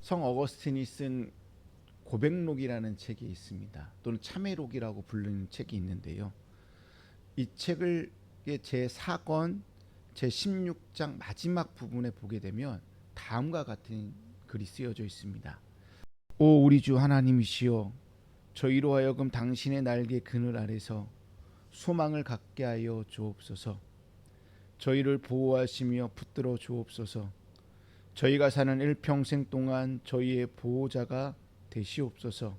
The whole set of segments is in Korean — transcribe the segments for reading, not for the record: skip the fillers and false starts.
성 어거스틴이 쓴 고백록이라는 책이 있습니다. 또는 참회록이라고 부르는 책이 있는데요. 이 책을 제 4권 제 16장 마지막 부분에 보게 되면 다음과 같은 글이 쓰여져 있습니다. 오 우리 주 하나님이시여, 저희로 하여금 당신의 날개 그늘 아래서 소망을 갖게 하여 주옵소서. 저희를 보호하시며 붙들어 주옵소서. 저희가 사는 일평생 동안 저희의 보호자가 되시옵소서.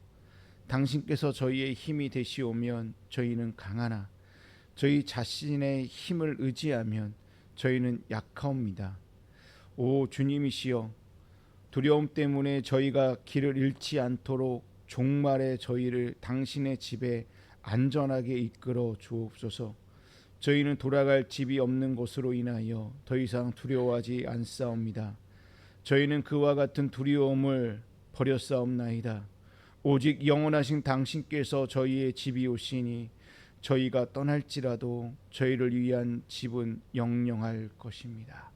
당신께서 저희의 힘이 되시오면 저희는 강하나 저희 자신의 힘을 의지하면 저희는 약하옵니다. 오 주님이시여, 두려움 때문에 저희가 길을 잃지 않도록 종말에 저희를 당신의 집에 안전하게 이끌어 주옵소서. 저희는 돌아갈 집이 없는 것으로 인하여 더 이상 두려워하지 않사옵니다. 저희는 그와 같은 두려움을 버렸사옵나이다. 오직 영원하신 당신께서 저희의 집이 오시니 저희가 떠날지라도 저희를 위한 집은 영영할 것입니다.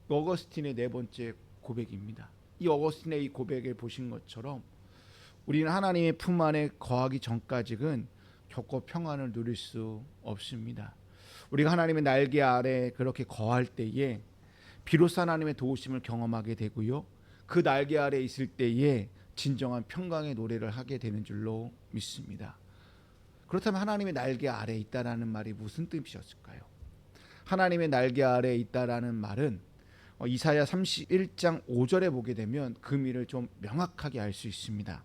어거스틴의 네 번째 고백입니다. 이 어거스틴의 이 고백을 보신 것처럼 우리는 하나님의 품 안에 거하기 전까지는 결코 평안을 누릴 수 없습니다. 우리가 하나님의 날개 아래 그렇게 거할 때에 비로소 하나님의 도우심을 경험하게 되고요, 그 날개 아래 있을 때에 진정한 평강의 노래를 하게 되는 줄로 믿습니다. 그렇다면 하나님의 날개 아래 있다라는 말이 무슨 뜻이었을까요? 하나님의 날개 아래 있다라는 말은 이사야 31장 5절에 보게 되면 그 의미를 좀 명확하게 알 수 있습니다.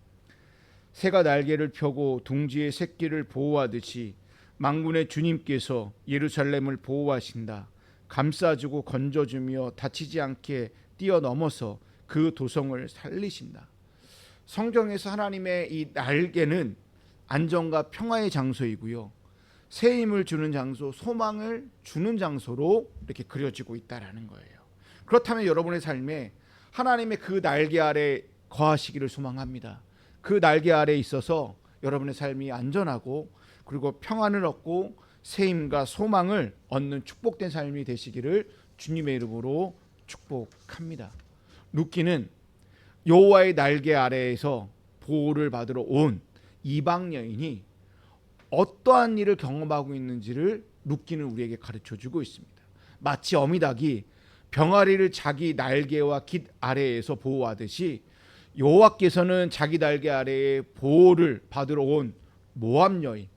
새가 날개를 펴고 둥지의 새끼를 보호하듯이 만군의 주님께서 예루살렘을 보호하신다. 감싸주고 건져주며 다치지 않게 뛰어넘어서 그 도성을 살리신다. 성경에서 하나님의 이 날개는 안정과 평화의 장소이고요, 새 힘을 주는 장소, 소망을 주는 장소로 이렇게 그려지고 있다라는 거예요. 그렇다면 여러분의 삶에 하나님의 그 날개 아래 거하시기를 소망합니다. 그 날개 아래 있어서 여러분의 삶이 안전하고 그리고 평안을 얻고 새 힘과 소망을 얻는 축복된 삶이 되시기를 주님의 이름으로 축복합니다. 룻기는 여호와의 날개 아래에서 보호를 받으러 온 이방 여인이 어떠한 일을 경험하고 있는지를 룻기는 우리에게 가르쳐주고 있습니다. 마치 어미닭이 병아리를 자기 날개와 깃 아래에서 보호하듯이 여호와께서는 자기 날개 아래에 보호를 받으러 온 모압 여인,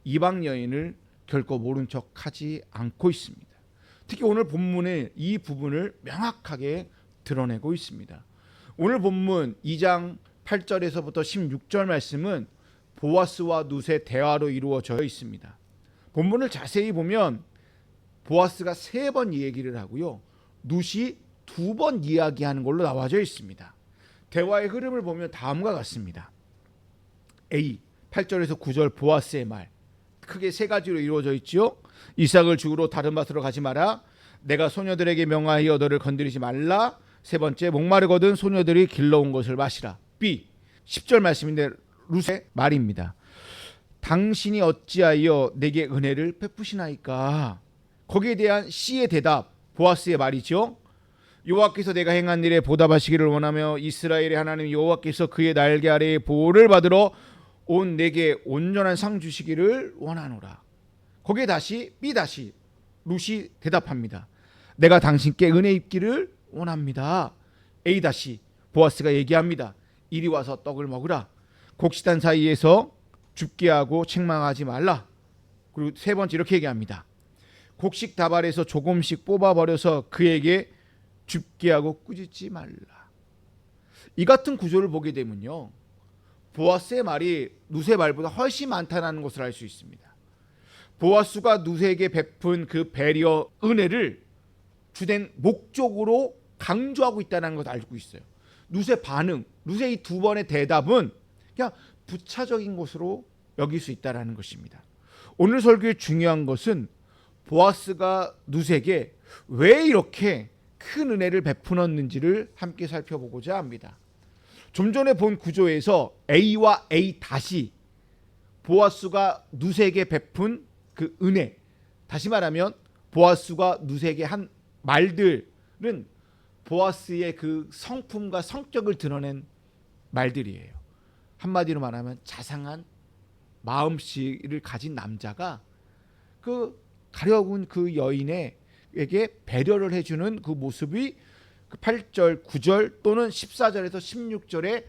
이방 여인을 결코 모른 척하지 않고 있습니다. 특히 오늘 본문의 이 부분을 명확하게 드러내고 있습니다. 오늘 본문 2장 8절에서부터 16절 말씀은 보아스와 룻의 대화로 이루어져 있습니다. 본문을 자세히 보면 보아스가 3번 얘기를 하고요, 룻이 2번 이야기하는 걸로 나와져 있습니다. 대화의 흐름을 보면 다음과 같습니다. A 8절에서 9절 보아스의 말, 크게 3가지로 이루어져 있죠. 이삭을 죽으러 다른 밭으로 가지 마라. 내가 소녀들에게 명하여 너를 건드리지 말라. 3번째, 목마르거든 소녀들이 길러온 것을 마시라. B 10절 말씀인데 룻의 말입니다. 당신이 어찌하여 내게 은혜를 베푸시나이까. 거기에 대한 C의 대답, 보아스의 말이죠. 여호와께서 내가 행한 일에 보답하시기를 원하며 이스라엘의 하나님 여호와께서 그의 날개 아래에 보호를 받으러 온 내게 온전한 상 주시기를 원하노라. 거기에 다시 B 다시 룻이 대답합니다. 내가 당신께 은혜 입기를 원합니다. A 다시 보아스가 얘기합니다. 이리 와서 떡을 먹으라. 곡식단 사이에서 줍게 하고 책망하지 말라. 그리고 3번째 이렇게 얘기합니다. 곡식 다발에서 조금씩 뽑아버려서 그에게 줍게 하고 꾸짖지 말라. 이 같은 구조를 보게 되면요, 보아스의 말이 룻의 말보다 훨씬 많다는 것을 알 수 있습니다. 보아스가 룻에게 베푼 그 배려, 은혜를 주된 목적으로 강조하고 있다는 것을 알고 있어요. 룻의 반응, 룻의 이 2번의 대답은 그냥 부차적인 것으로 여길 수 있다는 것입니다. 오늘 설교의 중요한 것은 보아스가 룻에게 왜 이렇게 큰 은혜를 베푸었는지를 함께 살펴보고자 합니다. 좀 전에 본 구조에서 A와 A 다시 보아스가 룻에게 베푼 그 은혜, 다시 말하면 보아스가 룻에게 한 말들은 보아스의 그 성품과 성격을 드러낸 말들이에요. 한마디로 말하면 자상한 마음씨를 가진 남자가 그 가려운 그 여인에게 배려를 해주는 그 모습이 그 8절, 9절 또는 14절에서 16절에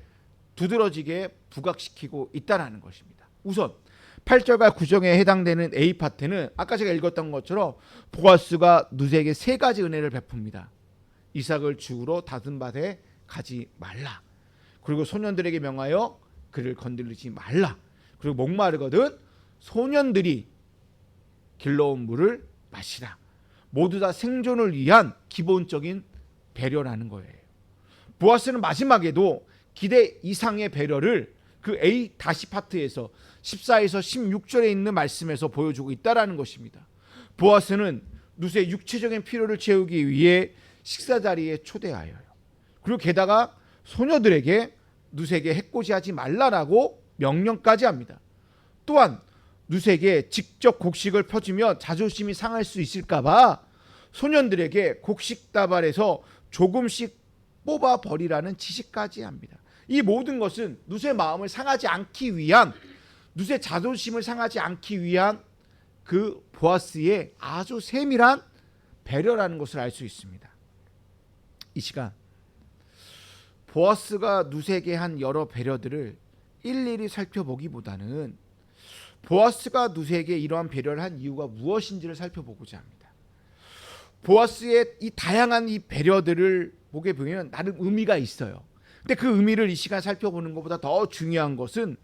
두드러지게 부각시키고 있다는 것입니다. 우선 8절과 9절에 해당되는 A 파트는 아까 제가 읽었던 것처럼 보아스가 누세에게 세 가지 은혜를 베풉니다. 이삭을 죽으러 다른 밭에 가지 말라. 그리고 소년들에게 명하여 그를 건드리지 말라. 그리고 목마르거든 소년들이 길러온 물을 마시라. 모두 다 생존을 위한 기본적인 배려라는 거예요. 보아스는 마지막에도 기대 이상의 배려를 그 A 다시 파트에서 14에서 16절에 있는 말씀에서 보여주고 있다는 것입니다. 보아스는 누세의 육체적인 필요를 채우기 위해 식사 자리에 초대하여요. 그리고 게다가 소녀들에게 누세에게 해코지하지 말라라고 명령까지 합니다. 또한 누세에게 직접 곡식을 퍼주면 자존심이 상할 수 있을까봐 소년들에게 곡식 다발에서 조금씩 뽑아 버리라는 지시까지 합니다. 이 모든 것은 누세의 마음을 상하지 않기 위한, 누세의 자존심을 상하지 않기 위한 그 보아스의 아주 세밀한 배려라는 것을 알 수 있습니다. 이 시간 보아스가 누세에게 한 여러 배려들을 일일이 살펴보기보다는 보아스가 누세에게 이러한 배려를 한 이유가 무엇인지를 살펴보고자 합니다. 보아스의 이 다양한 이 배려들을 보게 보면 나름 의미가 있어요. 근데 그 의미를 이 시간 살펴보는 것보다 더 중요한 것은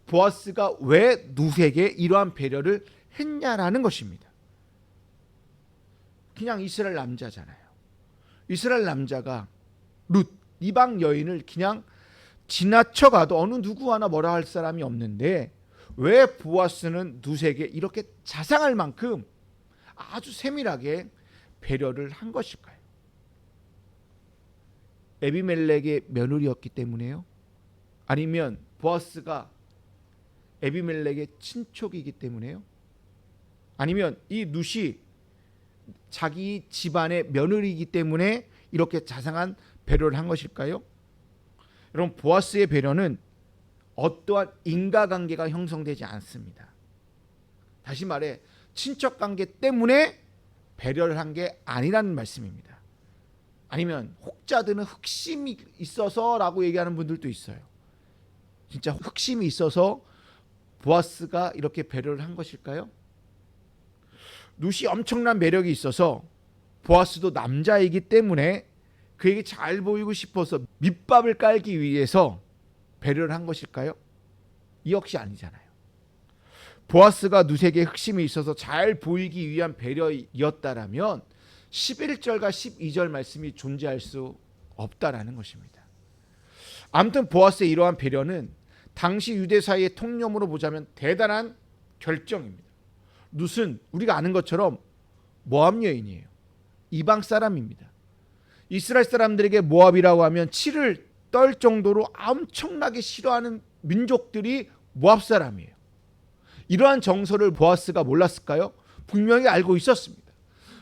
보아스가 왜 누세에게 이러한 배려를 했냐라는 것입니다. 그냥 이스라엘 남자잖아요. 이스라엘 남자가 룻 이방 여인을 그냥 지나쳐가도 어느 누구 하나 뭐라 할 사람이 없는데 왜 보아스는 누세에게 이렇게 자상할 만큼 아주 세밀하게 배려를 한 것일까요? 에비멜렉의 며느리였기 때문에요? 아니면 보아스가 에비멜렉의 친족이기 때문에요? 아니면 이 룻이 자기 집안의 며느리이기 때문에 이렇게 자상한 배려를 한 것일까요? 여러분, 보아스의 배려는 어떠한 인과관계가 형성되지 않습니다. 다시 말해 친척관계 때문에 배려를 한 게 아니라는 말씀입니다. 아니면 혹자들은 흑심이 있어서라고 얘기하는 분들도 있어요. 진짜 흑심이 있어서 보아스가 이렇게 배려를 한 것일까요? 룻이 엄청난 매력이 있어서 보아스도 남자이기 때문에 그에게 잘 보이고 싶어서 밑밥을 깔기 위해서 배려를 한 것일까요? 이 역시 아니잖아요. 보아스가 룻에게 흑심이 있어서 잘 보이기 위한 배려였다라면 11절과 12절 말씀이 존재할 수 없다라는 것입니다. 아무튼 보아스의 이러한 배려는 당시 유대 사이의 통념으로 보자면 대단한 결정입니다. 룻은 우리가 아는 것처럼 모압 여인이에요. 이방 사람입니다. 이스라엘 사람들에게 모압이라고 하면 치를 떨 정도로 엄청나게 싫어하는 민족들이 모압 사람이에요. 이러한 정서를 보아스가 몰랐을까요? 분명히 알고 있었습니다.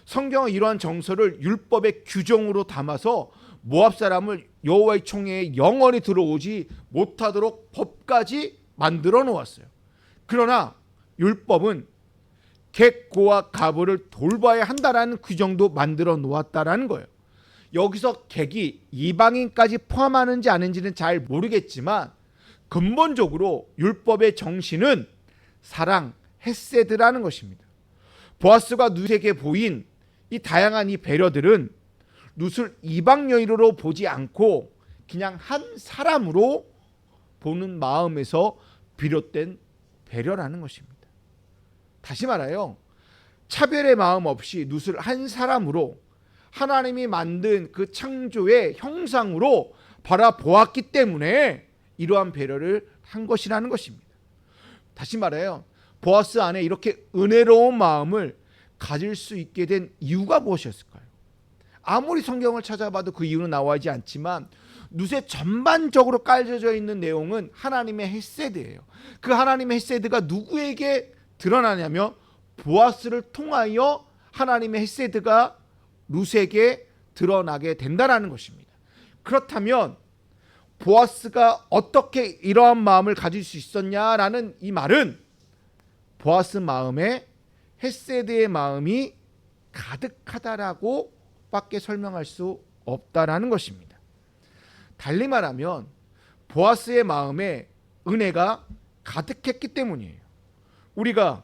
성경은 이러한 정서를 율법의 규정으로 담아서 모압 사람을 여호와의 총회에 영원히 들어오지 못하도록 법까지 만들어 놓았어요. 그러나 율법은 객고와 가부를 돌봐야 한다라는 규정도 만들어 놓았다라는 거예요. 여기서 객이 이방인까지 포함하는지 아닌지는 잘 모르겠지만 근본적으로 율법의 정신은 사랑, 헤세드라는 것입니다. 보아스가 룻에게 보인 이 다양한 이 배려들은 룻을 이방 여인으로 보지 않고 그냥 한 사람으로 보는 마음에서 비롯된 배려라는 것입니다. 다시 말하여 차별의 마음 없이 룻을 한 사람으로 하나님이 만든 그 창조의 형상으로 바라보았기 때문에 이러한 배려를 한 것이라는 것입니다. 다시 말해요. 보아스 안에 이렇게 은혜로운 마음을 가질 수 있게 된 이유가 무엇이었을까요? 아무리 성경을 찾아봐도 그 이유는 나오지 않지만 룻에 전반적으로 깔려져 있는 내용은 하나님의 헤세드예요. 그 하나님의 헤세드가 누구에게 드러나냐면 보아스를 통하여 하나님의 헤세드가 룻에게 드러나게 된다라는 것입니다. 그렇다면 보아스가 어떻게 이러한 마음을 가질 수 있었냐라는 이 말은 보아스 마음에 헤세드의 마음이 가득하다라고 밖에 설명할 수 없다라는 것입니다. 달리 말하면 보아스의 마음에 은혜가 가득했기 때문이에요. 우리가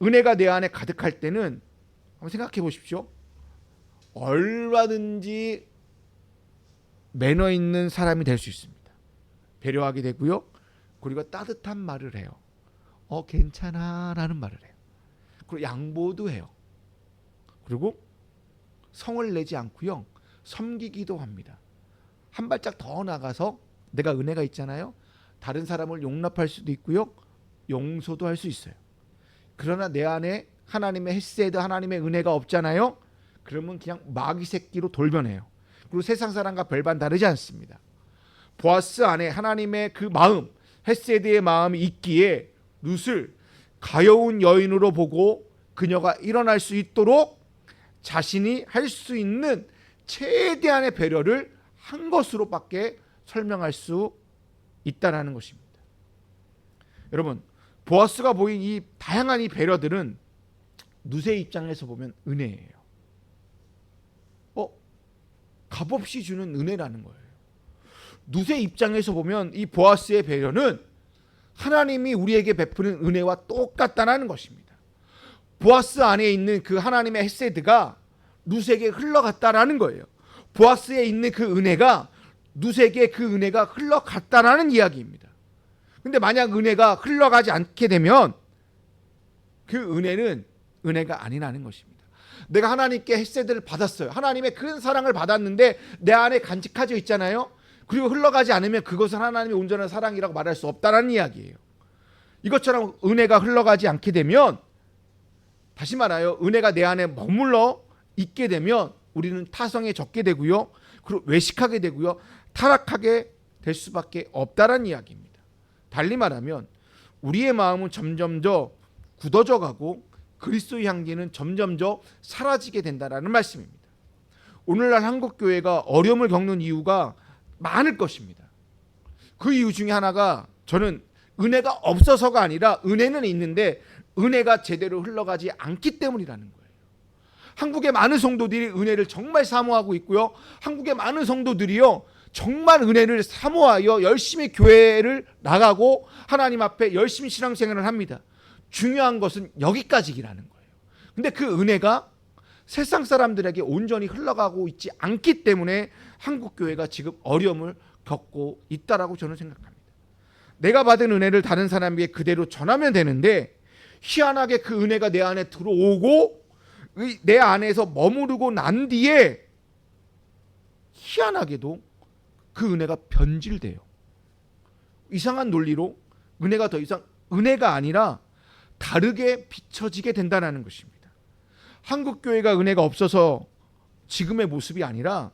은혜가 내 안에 가득할 때는 한번 생각해 보십시오. 얼마든지 매너 있는 사람이 될 수 있습니다. 배려하게 되고요. 그리고 따뜻한 말을 해요. 괜찮아 라는 말을 해요. 그리고 양보도 해요. 그리고 성을 내지 않고요. 섬기기도 합니다. 한 발짝 더 나가서 내가 은혜가 있잖아요. 다른 사람을 용납할 수도 있고요. 용서도 할 수 있어요. 그러나 내 안에 하나님의 헤세드, 하나님의 은혜가 없잖아요. 그러면 그냥 마귀 새끼로 돌변해요. 그리고 세상 사람과 별반 다르지 않습니다. 보아스 안에 하나님의 그 마음, 헤세드의 마음이 있기에 룻을 가여운 여인으로 보고 그녀가 일어날 수 있도록 자신이 할 수 있는 최대한의 배려를 한 것으로밖에 설명할 수 있다라는 것입니다. 여러분, 보아스가 보인 이 다양한 이 배려들은 룻의 입장에서 보면 은혜예요. 값없이 주는 은혜라는 거예요. 룻의 입장에서 보면 이 보아스의 배려는 하나님이 우리에게 베푸는 은혜와 똑같다는 것입니다. 보아스 안에 있는 그 하나님의 헤세드가 룻에게 흘러갔다라는 거예요. 보아스에 있는 그 은혜가 룻에게 그 은혜가 흘러갔다라는 이야기입니다. 근데 만약 은혜가 흘러가지 않게 되면 그 은혜는 은혜가 아니라는 것입니다. 내가 하나님께 헤세드를 받았어요. 하나님의 큰 사랑을 받았는데 내 안에 간직하져 있잖아요. 그리고 흘러가지 않으면 그것은 하나님의 온전한 사랑이라고 말할 수 없다는 이야기예요. 이것처럼 은혜가 흘러가지 않게 되면, 다시 말하여 은혜가 내 안에 머물러 있게 되면 우리는 타성에 젖게 되고요. 그리고 외식하게 되고요. 타락하게 될 수밖에 없다는 이야기입니다. 달리 말하면 우리의 마음은 점점 더 굳어져 가고 그리스도의 향기는 점점 더 사라지게 된다는 말씀입니다. 오늘날 한국교회가 어려움을 겪는 이유가 많을 것입니다. 그 이유 중에 하나가 저는 은혜가 없어서가 아니라 은혜는 있는데 은혜가 제대로 흘러가지 않기 때문이라는 거예요. 한국의 많은 성도들이 은혜를 정말 사모하고 있고요. 한국의 많은 성도들이요, 정말 은혜를 사모하여 열심히 교회를 나가고 하나님 앞에 열심히 신앙생활을 합니다. 중요한 것은 여기까지라는 거예요. 근데 그 은혜가 세상 사람들에게 온전히 흘러가고 있지 않기 때문에 한국교회가 지금 어려움을 겪고 있다라고 저는 생각합니다. 내가 받은 은혜를 다른 사람에게 그대로 전하면 되는데 희한하게 그 은혜가 내 안에 들어오고 내 안에서 머무르고 난 뒤에 희한하게도 그 은혜가 변질돼요. 이상한 논리로 은혜가 더 이상 은혜가 아니라 다르게 비춰지게 된다는 것입니다. 한국교회가 은혜가 없어서 지금의 모습이 아니라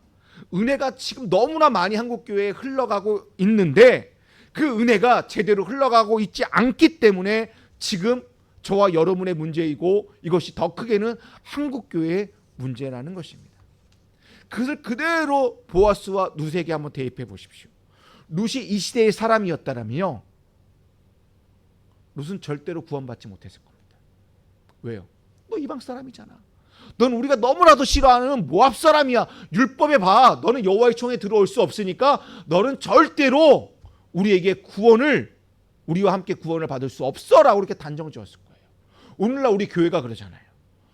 은혜가 지금 너무나 많이 한국교회에 흘러가고 있는데 그 은혜가 제대로 흘러가고 있지 않기 때문에 지금 저와 여러분의 문제이고 이것이 더 크게는 한국교회의 문제라는 것입니다. 그것을 그대로 보아스와 룻에게 한번 대입해 보십시오. 룻이 이 시대의 사람이었다면요, 룻은 절대로 구원받지 못했을 겁니다. 왜요? 너 이방 사람이잖아. 넌 우리가 너무나도 싫어하는 모압 사람이야. 율법에 봐. 너는 여호와의 총에 들어올 수 없으니까 너는 절대로 우리에게 우리와 함께 구원을 받을 수 없어라고 이렇게 단정 지었을 거예요. 오늘날 우리 교회가 그러잖아요.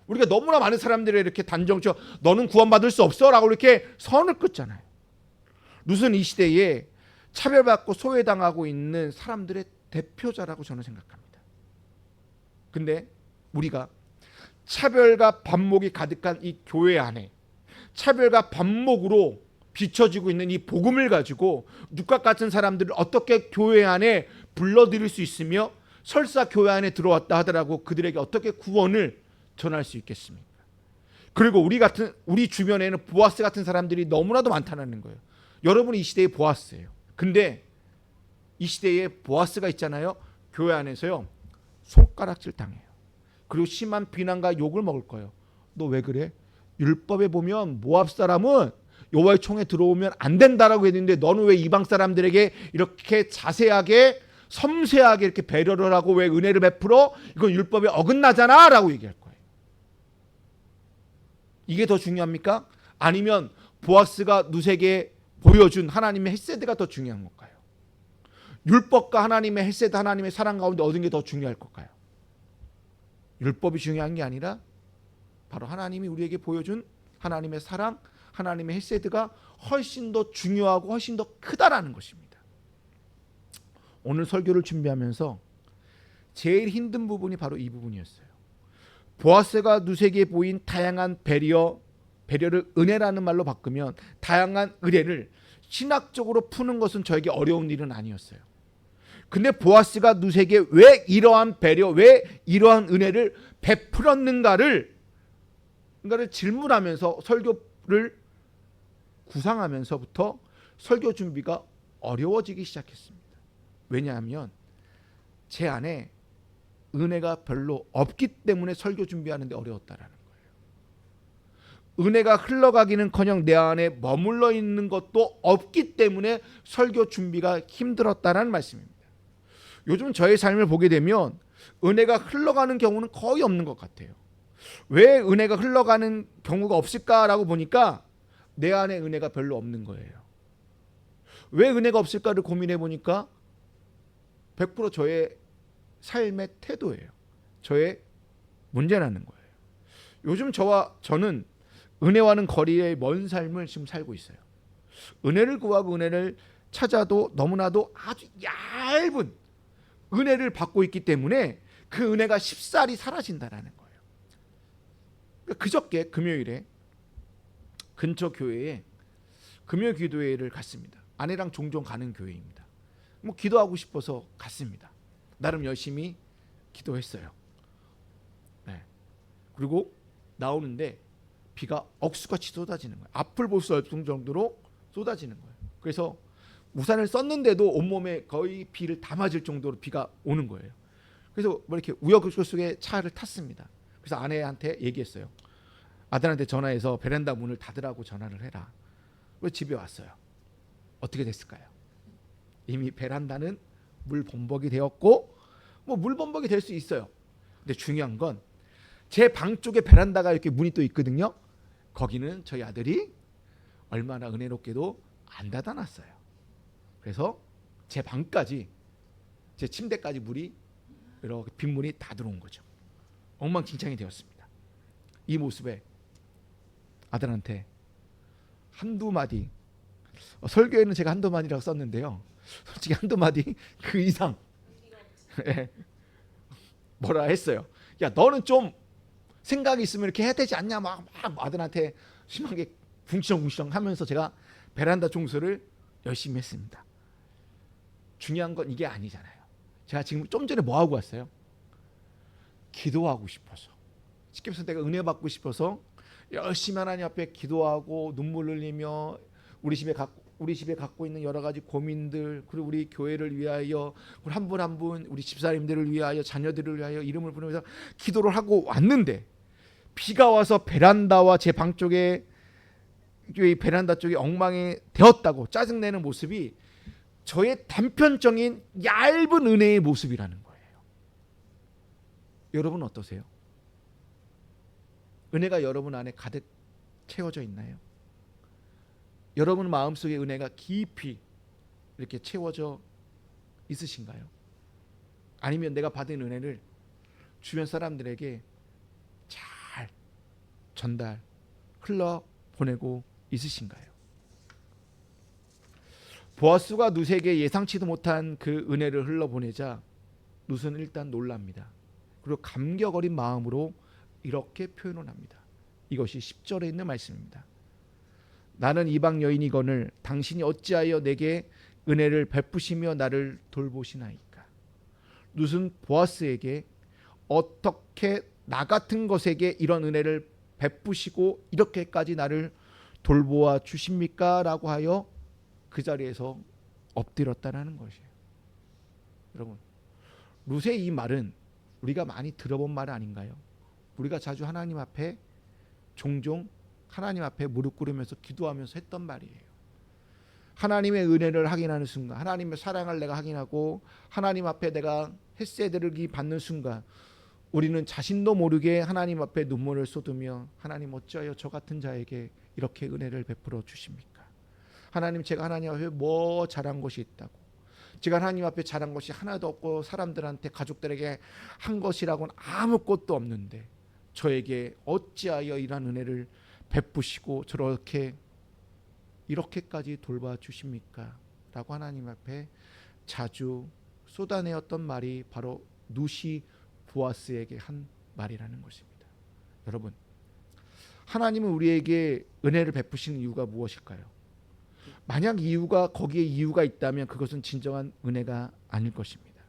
우리가 너무나 많은 사람들이 이렇게 단정 지어 너는 구원받을 수 없어라고 이렇게 선을 긋잖아요. 룻은 이 시대에 차별받고 소외당하고 있는 사람들의 대표자라고 저는 생각합니다. 근데 우리가 차별과 반목이 가득한 이 교회 안에 차별과 반목으로 비춰지고 있는 이 복음을 가지고 룻과 같은 사람들을 어떻게 교회 안에 불러들일 수 있으며 설사 교회 안에 들어왔다 하더라도 그들에게 어떻게 구원을 전할 수 있겠습니까? 그리고 우리 주변에는 보아스 같은 사람들이 너무나도 많다는 거예요. 여러분이 이 시대의 보아스예요. 근데 이 시대에 보아스가 있잖아요. 교회 안에서요, 손가락질 당해요. 그리고 심한 비난과 욕을 먹을 거예요. 너 왜 그래? 율법에 보면 모압 사람은 여호와의 총에 들어오면 안 된다라고 했는데 너는 왜 이방 사람들에게 이렇게 자세하게 섬세하게 이렇게 배려를 하고 왜 은혜를 베풀어? 이건 율법에 어긋나잖아 라고 얘기할 거예요. 이게 더 중요합니까? 아니면 보아스가 누세게 보여준 하나님의 헤세드가 더 중요한 걸까요? 율법과 하나님의 헤세드, 하나님의 사랑 가운데 얻은 게 더 중요할 걸까요? 율법이 중요한 게 아니라 바로 하나님이 우리에게 보여준 하나님의 사랑, 하나님의 헤세드가 훨씬 더 중요하고 훨씬 더 크다라는 것입니다. 오늘 설교를 준비하면서 제일 힘든 부분이 바로 이 부분이었어요. 보아스가 누세게 보인 다양한 배려를 은혜라는 말로 바꾸면 다양한 의뢰를 신학적으로 푸는 것은 저에게 어려운 일은 아니었어요. 근데 보아스가 누세게 왜 이러한 배려, 왜 이러한 은혜를 베풀었는가를 질문하면서 설교를 구상하면서부터 설교 준비가 어려워지기 시작했습니다. 왜냐하면 제 안에 은혜가 별로 없기 때문에 설교 준비하는데 어려웠다라는 거예요. 은혜가 흘러가기는커녕 내 안에 머물러 있는 것도 없기 때문에 설교 준비가 힘들었다는 말씀입니다. 요즘 저의 삶을 보게 되면 은혜가 흘러가는 경우는 거의 없는 것 같아요. 왜 은혜가 흘러가는 경우가 없을까라고 보니까 내 안에 은혜가 별로 없는 거예요. 왜 은혜가 없을까를 고민해 보니까 100% 저의 삶의 태도예요. 저의 문제라는 거예요. 요즘 저는 은혜와는 거리의 먼 삶을 지금 살고 있어요. 은혜를 구하고 은혜를 찾아도 너무나도 아주 얇은 은혜를 받고 있기 때문에 그 은혜가 쉽사리 사라진다라는 거예요. 그저께 금요일에 근처 교회에 금요 기도회를 갔습니다. 아내랑 종종 가는 교회입니다. 기도하고 싶어서 갔습니다. 나름 열심히 기도했어요. 네. 그리고 나오는데 비가 억수같이 쏟아지는 거예요. 앞을 볼 수 없을 정도로 쏟아지는 거예요. 그래서 우산을 썼는데도 온몸에 거의 비를 다 맞을 정도로 비가 오는 거예요. 그래서 이렇게 우여곡절속에 차를 탔습니다. 그래서 아내한테 얘기했어요. 아들한테 전화해서 베란다 문을 닫으라고 전화를 해라. 그래서 집에 왔어요. 어떻게 됐을까요? 이미 베란다는 물 범벅이 되었고 물 범벅이 될 수 있어요. 근데 중요한 건 제 방 쪽에 베란다가 이렇게 문이 또 있거든요. 거기는 저희 아들이 얼마나 은혜롭게도 안 닫아놨어요. 그래서 제 방까지 제 침대까지 물이 이렇게 빗물이 다 들어온 거죠. 엉망진창이 되었습니다. 이 모습에 아들한테 한두 마디, 설교에는 제가 한두 마디라고 썼는데요. 솔직히 한두 마디 그 이상 뭐라 했어요. 야, 너는 좀 생각이 있으면 이렇게 해야 되지 않냐 막 아들한테 심하게 궁시렁궁시렁 하면서 제가 베란다 청소를 열심히 했습니다. 중요한 건 이게 아니잖아요. 제가 지금 좀 전에 뭐 하고 왔어요? 기도하고 싶어서, 쉽게 말해서 내가 은혜 받고 싶어서 열심히 하나님 앞에 기도하고 눈물 흘리며 우리 집에 갖고 있는 여러 가지 고민들, 그리고 우리 교회를 위하여, 우리 한 분 한 분 우리 집사님들을 위하여, 자녀들을 위하여 이름을 부르면서 기도를 하고 왔는데 비가 와서 베란다와 제 방 쪽에 이 베란다 쪽이 엉망이 되었다고 짜증내는 모습이 저의 단편적인 얇은 은혜의 모습이라는 거예요. 여러분 어떠세요? 은혜가 여러분 안에 가득 채워져 있나요? 여러분 마음속에 은혜가 깊이 이렇게 채워져 있으신가요? 아니면 내가 받은 은혜를 주변 사람들에게 잘 전달, 흘러 보내고 있으신가요? 보아스가 룻에게 예상치도 못한 그 은혜를 흘러보내자 룻은 일단 놀랍니다. 그리고 감격 어린 마음으로 이렇게 표현을 합니다. 이것이 10절에 있는 말씀입니다. 나는 이방 여인이거늘 당신이 어찌하여 내게 은혜를 베푸시며 나를 돌보시나이까. 룻은 보아스에게 어떻게 나 같은 것에게 이런 은혜를 베푸시고 이렇게까지 나를 돌보아 주십니까? 라고 하여 그 자리에서 엎드렸다는 것이에요. 여러분, 룻의 이 말은 우리가 많이 들어본 말 아닌가요? 우리가 자주 하나님 앞에 종종 하나님 앞에 무릎 꿇으면서 기도하면서 했던 말이에요. 하나님의 은혜를 확인하는 순간, 하나님의 사랑을 내가 확인하고 하나님 앞에 내가 헤세드를 받는 순간, 우리는 자신도 모르게 하나님 앞에 눈물을 쏟으며, 하나님 어찌하여 저 같은 자에게 이렇게 은혜를 베풀어 주십니까? 하나님, 제가 하나님 앞에 뭐 잘한 것이 있다고, 제가 하나님 앞에 잘한 것이 하나도 없고 사람들한테, 가족들에게 한 것이라고는 아무것도 없는데 저에게 어찌하여 이러한 은혜를 베푸시고 저렇게 이렇게까지 돌봐주십니까? 라고 하나님 앞에 자주 쏟아내었던 말이 바로 룻이 보아스에게 한 말이라는 것입니다. 여러분, 하나님은 우리에게 은혜를 베푸시는 이유가 무엇일까요? 만약 거기에 이유가 있다면 그것은 진정한 은혜가 아닐 것입니다.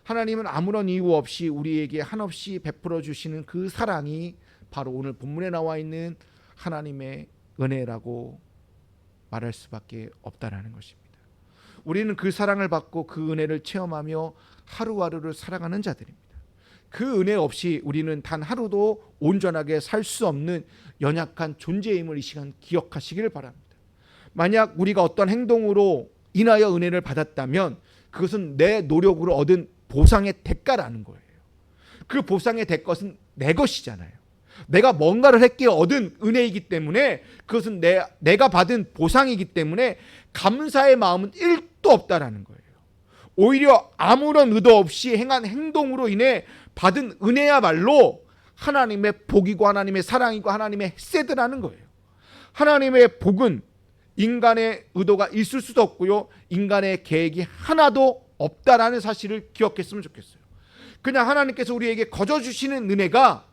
하나님은 아무런 이유 없이 우리에게 한없이 베풀어 주시는 그 사랑이 바로 오늘 본문에 나와 있는 하나님의 은혜라고 말할 수밖에 없다라는 것입니다. 우리는 그 사랑을 받고 그 은혜를 체험하며 하루하루를 살아가는 자들입니다. 그 은혜 없이 우리는 단 하루도 온전하게 살 수 없는 연약한 존재임을 이 시간 기억하시기를 바랍니다. 만약 우리가 어떤 행동으로 인하여 은혜를 받았다면 그것은 내 노력으로 얻은 보상의 대가라는 거예요. 그 보상의 대가는 내 것이잖아요. 내가 뭔가를 했기에 얻은 은혜이기 때문에, 그것은 내가 받은 보상이기 때문에 감사의 마음은 1도 없다라는 거예요. 오히려 아무런 의도 없이 행한 행동으로 인해 받은 은혜야말로 하나님의 복이고 하나님의 사랑이고 하나님의 헤세드라는 거예요. 하나님의 복은 인간의 의도가 있을 수도 없고요, 인간의 계획이 하나도 없다라는 사실을 기억했으면 좋겠어요. 그냥 하나님께서 우리에게 거저 주시는 은혜가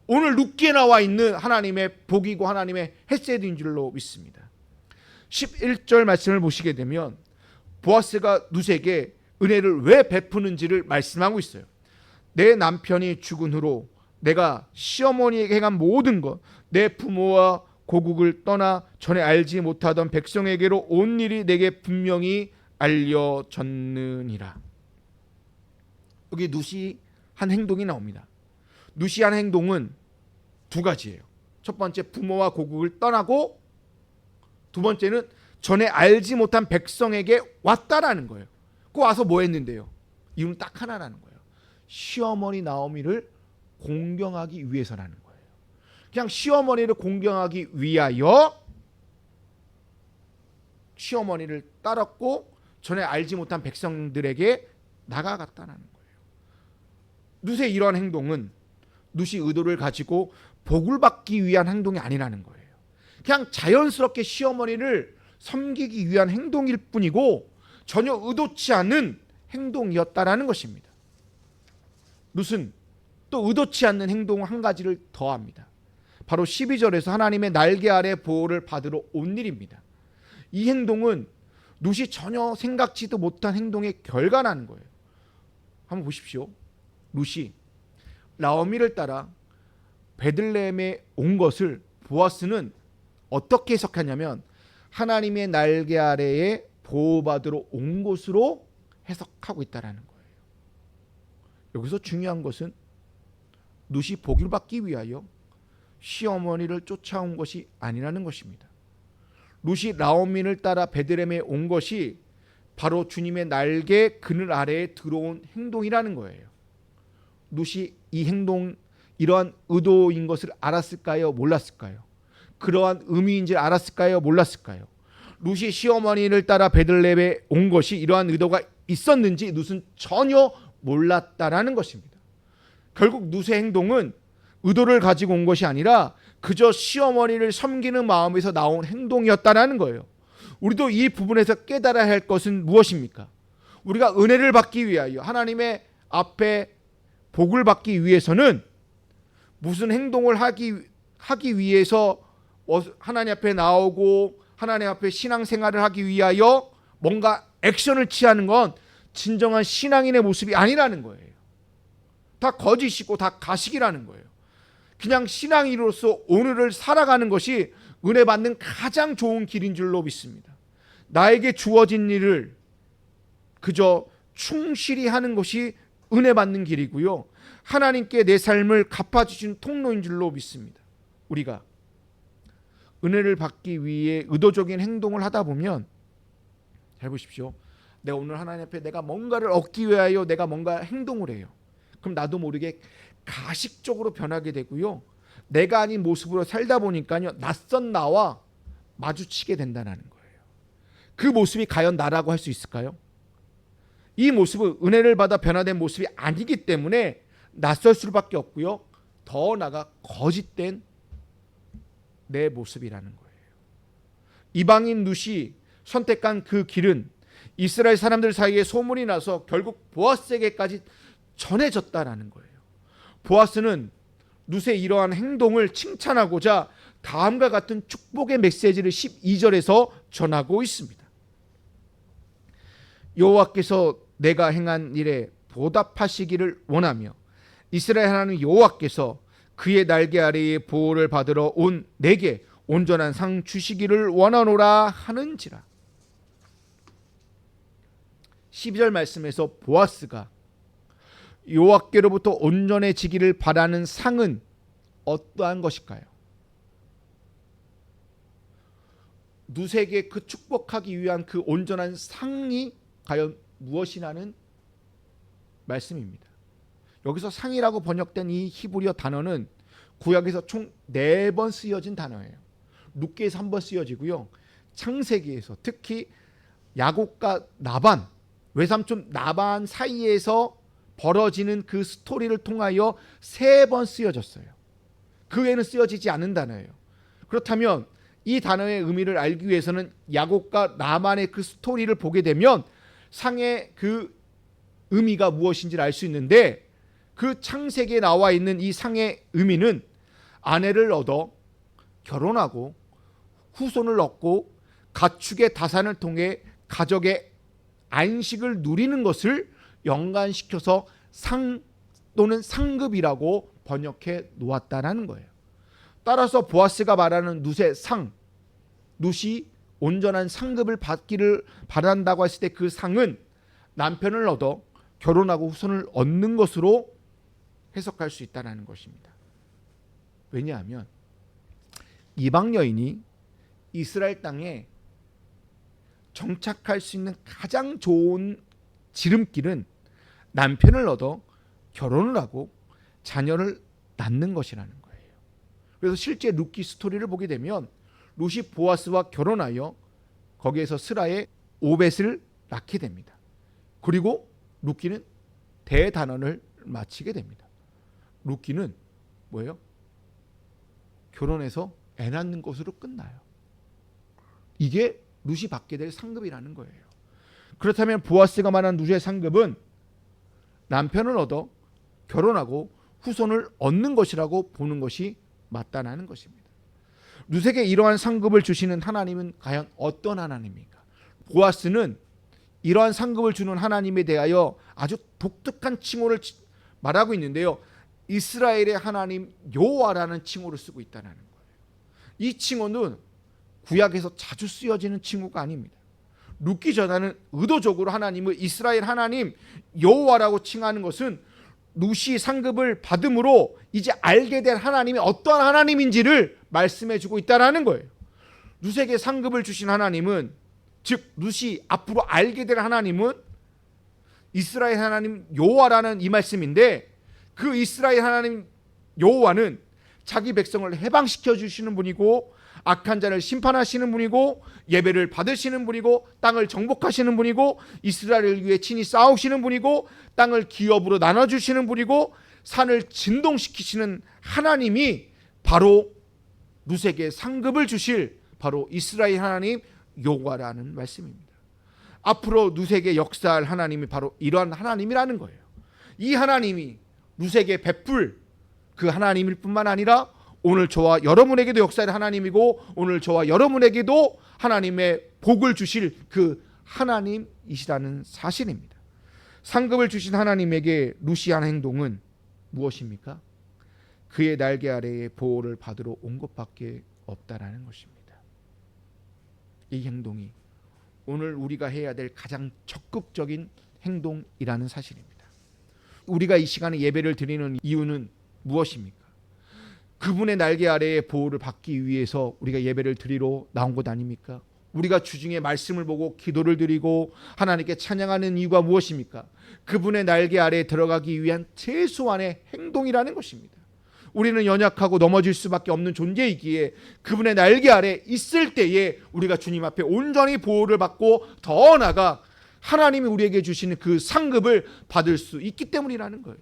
오늘 룻기에 나와 있는 하나님의 복이고 하나님의 헤세드인 줄로 믿습니다. 11절 말씀을 보시게 되면 보아스가 룻에게 은혜를 왜 베푸는지를 말씀하고 있어요. 내 남편이 죽은 후로 내가 시어머니에게 행한 모든 것, 내 부모와 고국을 떠나 전에 알지 못하던 백성에게로 온 일이 내게 분명히 알려졌느니라. 여기 룻이 한 행동이 나옵니다. 룻이 한 행동은 두 가지예요. 첫 번째, 부모와 고국을 떠나고, 두 번째는 전에 알지 못한 백성에게 왔다라는 거예요. 그 와서 뭐 했는데요? 이유는 딱 하나라는 거예요. 시어머니 나오미를 공경하기 위해서라는 거예요. 그냥 시어머니를 공경하기 위하여 시어머니를 따랐고 전에 알지 못한 백성들에게 나가갔다는 거예요. 룻의 이러한 행동은 룻이 의도를 가지고 복을 받기 위한 행동이 아니라는 거예요. 그냥 자연스럽게 시어머니를 섬기기 위한 행동일 뿐이고 전혀 의도치 않은 행동이었다라는 것입니다. 룻은 또 의도치 않는 행동 한 가지를 더합니다. 바로 12절에서 하나님의 날개 아래 보호를 받으러 온 일입니다. 이 행동은 룻이 전혀 생각지도 못한 행동의 결과라는 거예요. 한번 보십시오. 룻이 나오미를 따라 베들레헴에 온 것을 보아스는 어떻게 해석하냐면 하나님의 날개 아래에 보호받으러 온 것으로 해석하고 있다는 거예요. 여기서 중요한 것은 룻이 복을 받기 위하여 시어머니를 쫓아온 것이 아니라는 것입니다. 룻이 나오미를 따라 베들레헴에 온 것이 바로 주님의 날개 그늘 아래에 들어온 행동이라는 거예요. 룻이 이 행동, 이러한 의도인 것을 알았을까요? 몰랐을까요? 그러한 의미인지 알았을까요? 몰랐을까요? 룻이 시어머니를 따라 베들레헴에 온 것이 이러한 의도가 있었는지 룻은 전혀 몰랐다라는 것입니다. 결국 룻의 행동은 의도를 가지고 온 것이 아니라 그저 시어머니를 섬기는 마음에서 나온 행동이었다라는 거예요. 우리도 이 부분에서 깨달아야 할 것은 무엇입니까? 우리가 은혜를 받기 위하여 하나님의 앞에 복을 받기 위해서는 무슨 행동을 하기 위해서 하나님 앞에 나오고 하나님 앞에 신앙생활을 하기 위하여 뭔가 액션을 취하는 건 진정한 신앙인의 모습이 아니라는 거예요. 다 거짓이고 다 가식이라는 거예요. 그냥 신앙인으로서 오늘을 살아가는 것이 은혜 받는 가장 좋은 길인 줄로 믿습니다. 나에게 주어진 일을 그저 충실히 하는 것이 은혜 받는 길이고요, 하나님께 내 삶을 갚아주신 통로인 줄로 믿습니다. 우리가 은혜를 받기 위해 의도적인 행동을 하다 보면, 잘 보십시오. 내가 오늘 하나님 앞에 내가 뭔가를 얻기 위하여 내가 뭔가 행동을 해요. 그럼 나도 모르게 가식적으로 변하게 되고요. 내가 아닌 모습으로 살다 보니까요, 낯선 나와 마주치게 된다는 거예요. 그 모습이 과연 나라고 할 수 있을까요? 이 모습은 은혜를 받아 변화된 모습이 아니기 때문에 낯설 수밖에 없고요. 더 나아가 거짓된 내 모습이라는 거예요. 이방인 룻이 선택한 그 길은 이스라엘 사람들 사이에 소문이 나서 결국 보아스에게까지 전해졌다라는 거예요. 보아스는 룻의 이러한 행동을 칭찬하고자 다음과 같은 축복의 메시지를 12절에서 전하고 있습니다. 여호와께서 내가 행한 일에 보답하시기를 원하며 이스라엘 하나님 여호와께서 그의 날개 아래에 보호를 받으러 온 내게 온전한 상 주시기를 원하노라 하는지라. 12절 말씀에서 보아스가 여호와께로부터 온전해지기를 바라는 상은 어떠한 것일까요? 룻에게 그 축복하기 위한 그 온전한 상이 과연 무엇이냐는 말씀입니다. 여기서 상이라고 번역된 이 히브리어 단어는 구약에서 총 4번 쓰여진 단어예요. 룻기에서 1번 쓰여지고요. 창세기에서 특히 야곱과 나반, 외삼촌 나반 사이에서 벌어지는 그 스토리를 통하여 3번 쓰여졌어요. 그 외에는 쓰여지지 않은 단어예요. 그렇다면 이 단어의 의미를 알기 위해서는 야곱과 나반의 그 스토리를 보게 되면 상의 그 의미가 무엇인지를 알 수 있는데, 그 창세기에 나와 있는 이 상의 의미는 아내를 얻어 결혼하고 후손을 얻고 가축의 다산을 통해 가족의 안식을 누리는 것을 연관시켜서 상 또는 상급이라고 번역해 놓았다는 거예요. 따라서 보아스가 말하는 룻의 상, 룻이 온전한 상급을 받기를 바란다고 했을 때 그 상은 남편을 얻어 결혼하고 후손을 얻는 것으로 해석할 수 있다는 것입니다. 왜냐하면 이방 여인이 이스라엘 땅에 정착할 수 있는 가장 좋은 지름길은 남편을 얻어 결혼을 하고 자녀를 낳는 것이라는 거예요. 그래서 실제 룻기 스토리를 보게 되면 룻이 보아스와 결혼하여 거기에서 스라의 오벳을 낳게 됩니다. 그리고 룻기는 대단원을 마치게 됩니다. 룻기는 뭐예요? 결혼해서 애 낳는 것으로 끝나요. 이게 룻이 받게 될 상급이라는 거예요. 그렇다면 보아스가 말한 룻의 상급은 남편을 얻어 결혼하고 후손을 얻는 것이라고 보는 것이 맞다는 것입니다. 룻에게 이러한 상급을 주시는 하나님은 과연 어떤 하나님입니까? 보아스는 이러한 상급을 주는 하나님에 대하여 아주 독특한 칭호를 말하고 있는데요. 이스라엘의 하나님 여호와라는 칭호를 쓰고 있다는 거예요. 이 칭호는 구약에서 자주 쓰여지는 칭호가 아닙니다. 룻기 전에는 의도적으로 하나님을 이스라엘 하나님 여호와라고 칭하는 것은 룻이 상급을 받음으로 이제 알게 된 하나님이 어떠한 하나님인지를 말씀해주고 있다는 거예요. 룻에게 상급을 주신 하나님은, 즉 룻이 앞으로 알게 될 하나님은 이스라엘 하나님 여호와라는 이 말씀인데, 그 이스라엘 하나님 여호와는 자기 백성을 해방시켜 주시는 분이고 악한 자를 심판하시는 분이고 예배를 받으시는 분이고 땅을 정복하시는 분이고 이스라엘을 위해 친히 싸우시는 분이고 땅을 기업으로 나눠주시는 분이고 산을 진동시키시는 하나님이 바로 룻에게 상급을 주실 바로 이스라엘 하나님 여호와라는 말씀입니다. 앞으로 룻에게 역사할 하나님이 바로 이러한 하나님이라는 거예요. 이 하나님이 룻에게 베풀 그 하나님일 뿐만 아니라 오늘 저와 여러분에게도 역사할 하나님이고 오늘 저와 여러분에게도 하나님의 복을 주실 그 하나님이시라는 사실입니다. 상급을 주신 하나님에게 룻이 한 행동은 무엇입니까? 그의 날개 아래에 보호를 받으러 온 것밖에 없다라는 것입니다. 이 행동이 오늘 우리가 해야 될 가장 적극적인 행동이라는 사실입니다. 우리가 이 시간에 예배를 드리는 이유는 무엇입니까? 그분의 날개 아래의 보호를 받기 위해서 우리가 예배를 드리러 나온 것 아닙니까? 우리가 주중에 말씀을 보고 기도를 드리고 하나님께 찬양하는 이유가 무엇입니까? 그분의 날개 아래에 들어가기 위한 최소한의 행동이라는 것입니다. 우리는 연약하고 넘어질 수밖에 없는 존재이기에 그분의 날개 아래 있을 때에 우리가 주님 앞에 온전히 보호를 받고 더 나아가 하나님이 우리에게 주시는 그 상급을 받을 수 있기 때문이라는 거예요.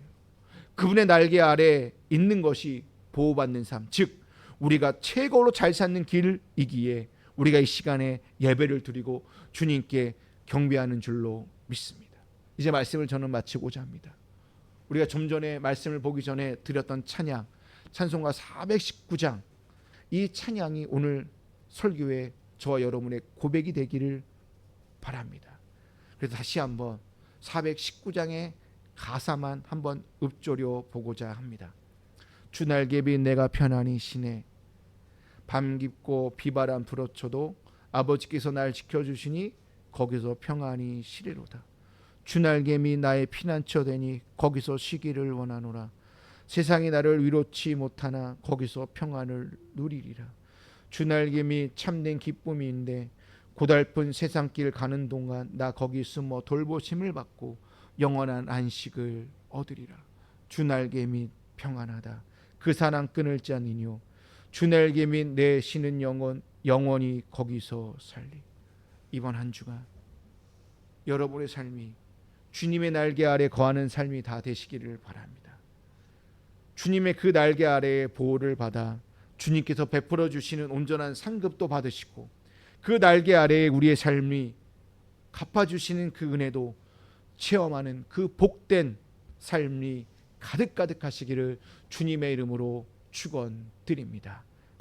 그분의 날개 아래 있는 것이 보호받는 삶, 즉 우리가 최고로 잘 사는 길이기에 우리가 이 시간에 예배를 드리고 주님께 경배하는 줄로 믿습니다. 이제 말씀을 저는 마치고자 합니다. 우리가 좀 전에 말씀을 보기 전에 드렸던 찬양, 찬송가 419장, 이 찬양이 오늘 설교에 저와 여러분의 고백이 되기를 바랍니다. 그래서 다시 한번 419장의 가사만 한번 읊조려 보고자 합니다. 주 날개 빛 내가 편안히 쉬네. 밤 깊고 비바람 불어쳐도 아버지께서 날 지켜주시니 거기서 평안히 쉬리로다. 주 날개 밑 나의 피난처 되니 거기서 쉬기를 원하노라. 세상이 나를 위로치 못하나 거기서 평안을 누리리라. 주 날개 밑 참된 기쁨인데 고달픈 세상길 가는 동안 나 거기 숨어 돌보심을 받고 영원한 안식을 얻으리라. 주 날개 밑 평안하다. 그 사랑 끊을 자 아니뇨. 주 날개 밑 내 쉬는 영혼 영원히 거기서 살리. 이번 한 주간 여러분의 삶이 주님의 날개 아래 거하는 삶이 다 되시기를 바랍니다. 주님의 그 날개 아래의 보호를 받아 주님께서 베풀어 주시는 온전한 상급도 받으시고 그 날개 아래에 우리의 삶이 갚아주시는 그 은혜도 체험하는 그 복된 삶이 가득가득하시기를 주님의 이름으로 축원드립니다.